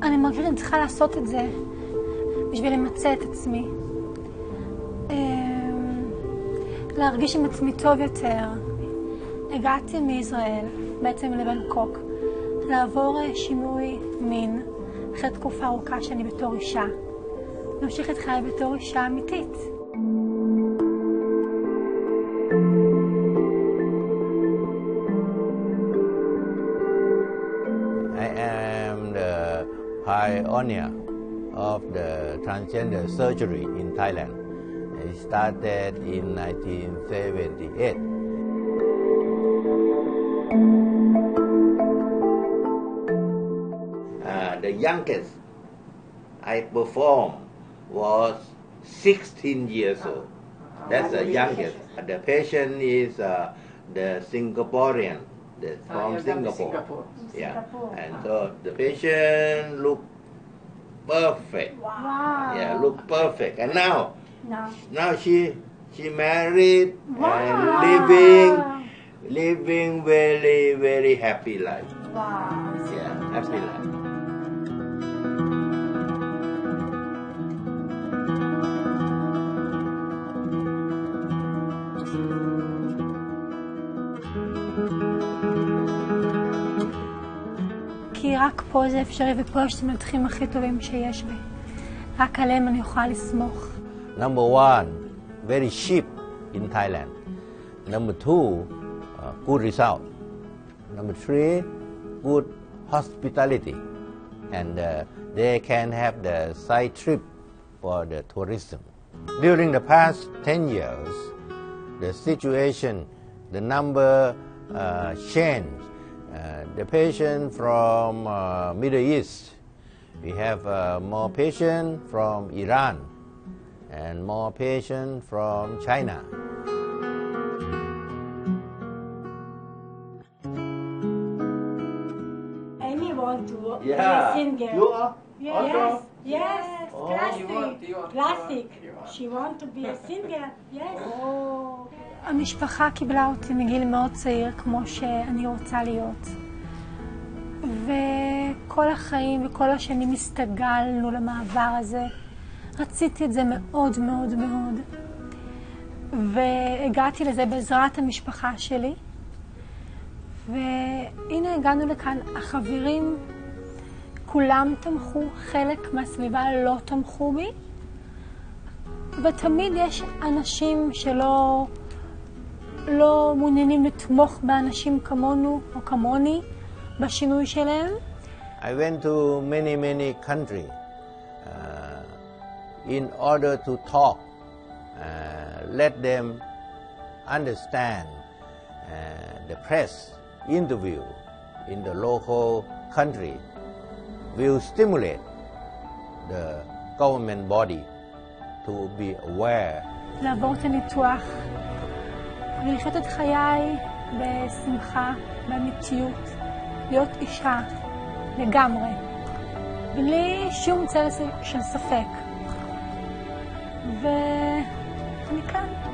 אני מרגישה שאני צריכה לעשות את זה בשביל למצא את עצמי. להרגיש עם עצמי טוב יותר. הגעתי מישראל, בעצם לבנקוק, לעבור שינוי מין אחרי תקופה ארוכה שאני בתור אישה. להמשיך את חיי בתור אישה אמיתית. I am the pioneer of the transgender surgery in Thailand. It started in 1978. The youngest I performed was 16 years old. That's the youngest. The patient is the Singaporean, from Singapore. Yeah, and so the patient look perfect. Wow. Yeah, look perfect. And now she married and living very happy life. Wow. Yeah, happy life. כי רק פה זה אפשרי, ופה יש את המנתחים הכי טובים שיש בי. רק עליהם אני יכולה לסמוך. Number one, very cheap in Thailand. Number two, good result. Number three, good hospitality. And they can have the side trip for the tourism. During the past 10 years, the situation, the number changed. The patient from Middle East, we have more patients from Iran and more patients from China. Amy wants to be a Yeah, singer. you are? Yes, yes, Oh, classic. She wants to be a singer. Yes. המשפחה קיבלה אותי מגיל מאוד צעיר, כמו שאני רוצה להיות. וכל החיים וכל השנים הסתגלנו למעבר הזה. רציתי את זה מאוד מאוד מאוד. והגעתי לזה בעזרת המשפחה שלי. והנה הגענו לכאן. החברים כולם תמכו, חלק מהסביבה לא תמכו בי. ותמיד יש אנשים שלא מעוניינים לתמוך באנשים כמונו או כמוני בשינוי שלהם. I went to many countries in order to talk, let them understand the press interview in the local country will stimulate the government body to be aware. לעבור את הניתוח ולחיות את חיי בשמחה, באמיתיות, להיות אישה לגמרי, בלי שום צל של ספק. ואני כאן.